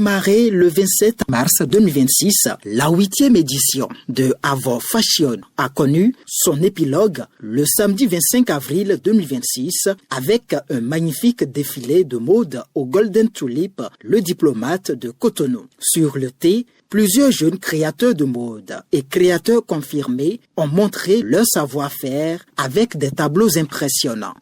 démarré le 27 mars 2026, la 8e édition de Avo Fashion a connu son épilogue le samedi 25 avril 2026 avec un magnifique défilé de mode au Golden Tulip, le diplomate de Cotonou. Sur le thé, plusieurs jeunes créateurs de mode et créateurs confirmés ont montré leur savoir-faire avec des tableaux impressionnants.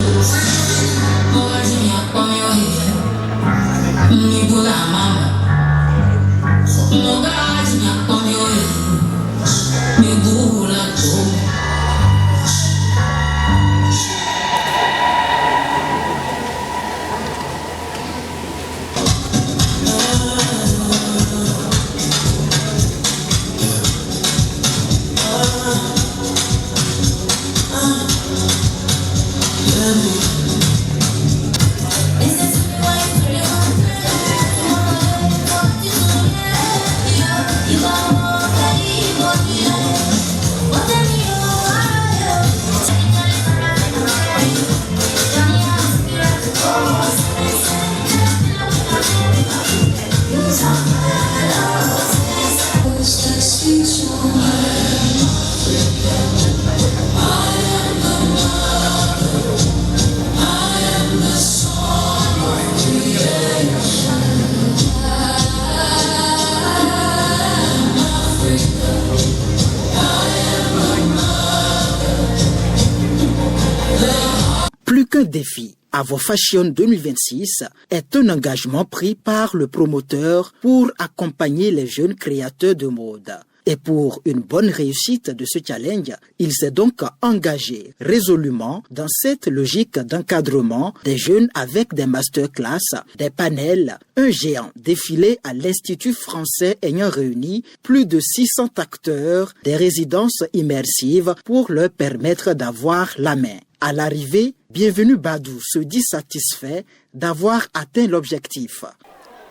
Plus qu'un défi, Avo Fashion 2026 est un engagement pris par le promoteur pour accompagner les jeunes créateurs de mode. Et pour une bonne réussite de ce challenge, il s'est donc engagé résolument dans cette logique d'encadrement des jeunes avec des masterclass, des panels, un géant défilé à l'Institut français ayant réuni plus de 600 acteurs, des résidences immersives pour leur permettre d'avoir la main. À l'arrivée, Bienvenue Badou se dit satisfait d'avoir atteint l'objectif.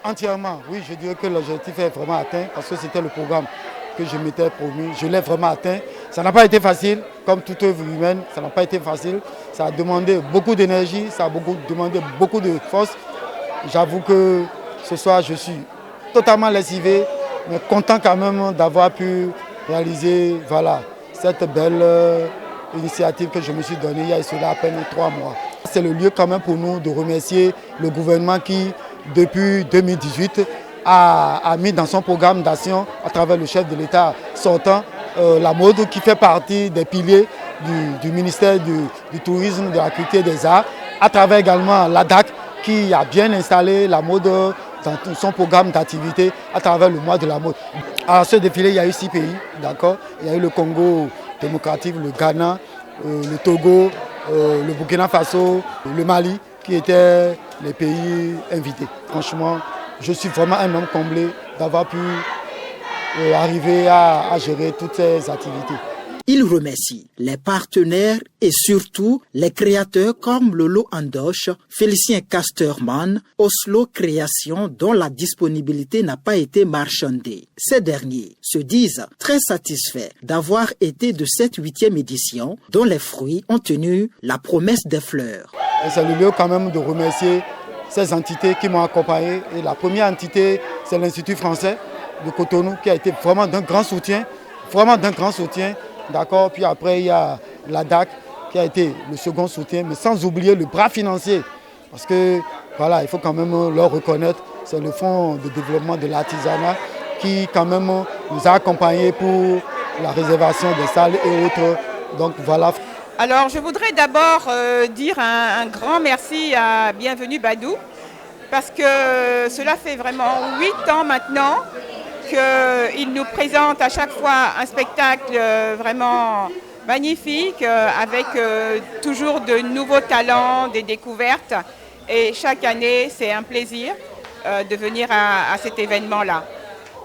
Entièrement, oui, je dirais que l'objectif est vraiment atteint parce que c'était le programme que je m'étais promis. Je l'ai vraiment atteint. Ça n'a pas été facile, comme toute œuvre humaine, ça n'a pas été facile. Ça a demandé beaucoup d'énergie, ça a demandé beaucoup de force. J'avoue que ce soir, je suis totalement lessivé, mais content quand même d'avoir pu réaliser cette belle initiative que je me suis donnée il y a cela à peine 3 mois. C'est le lieu quand même pour nous de remercier le gouvernement qui, depuis 2018, a mis dans son programme d'action, à travers le chef de l'État sortant, la mode qui fait partie des piliers du ministère du Tourisme, de la Culture et des Arts, à travers également l'ADAC qui a bien installé la mode dans son programme d'activité à travers le mois de la mode. À ce défilé, il y a eu 6 pays, d'accord. Il y a eu le Congo démocratique, le Ghana, le Togo, le Burkina Faso, le Mali, qui étaient les pays invités. Franchement, je suis vraiment un homme comblé d'avoir pu arriver à gérer toutes ces activités. Il remercie les partenaires et surtout les créateurs comme Lolo Andoche, Félicien Casterman, Oslo Création dont la disponibilité n'a pas été marchandée. Ces derniers se disent très satisfaits d'avoir été de cette 8e édition dont les fruits ont tenu la promesse des fleurs. C'est le lieu quand même de remercier ces entités qui m'ont accompagné. Et la première entité, c'est l'Institut français de Cotonou qui a été vraiment d'un grand soutien, D'accord, puis après il y a l'ADAC qui a été le second soutien, mais sans oublier le bras financier. Parce que il faut quand même leur reconnaître, c'est le Fonds de développement de l'artisanat qui quand même nous a accompagnés pour la réservation des salles et autres. Donc voilà. Alors je voudrais d'abord dire un grand merci à Bienvenue Badou, parce que cela fait vraiment 8 ans maintenant qu'il nous présente à chaque fois un spectacle vraiment magnifique, avec toujours de nouveaux talents, des découvertes. Et chaque année, c'est un plaisir de venir à cet événement-là.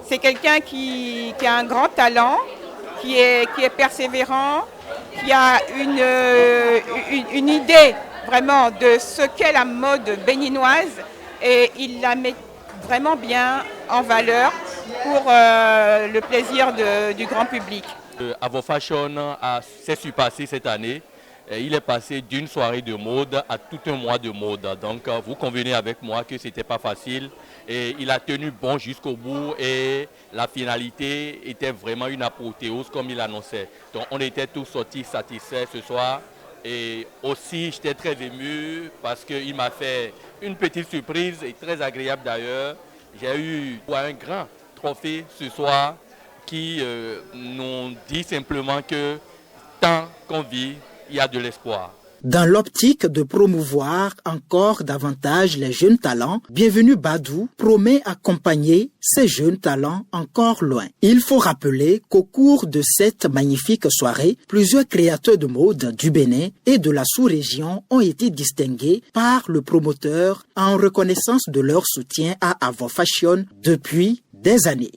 C'est quelqu'un qui a un grand talent, qui est persévérant, qui a une idée vraiment de ce qu'est la mode béninoise, et il la met vraiment bien en valeur pour le plaisir du grand public. Avo Fashion s'est surpassé cette année. Il est passé d'une soirée de mode à tout un mois de mode. Donc vous convenez avec moi que ce n'était pas facile. Et il a tenu bon jusqu'au bout et la finalité était vraiment une apothéose comme il annonçait. Donc on était tous sortis satisfaits ce soir. Et aussi j'étais très ému parce qu'il m'a fait une petite surprise et très agréable d'ailleurs. J'ai eu un grand trophée ce soir qui nous dit simplement que tant qu'on vit, il y a de l'espoir. Dans l'optique de promouvoir encore davantage les jeunes talents, Bienvenue Badou promet accompagner ces jeunes talents encore loin. Il faut rappeler qu'au cours de cette magnifique soirée, plusieurs créateurs de mode du Bénin et de la sous-région ont été distingués par le promoteur en reconnaissance de leur soutien à Avon Fashion depuis des années.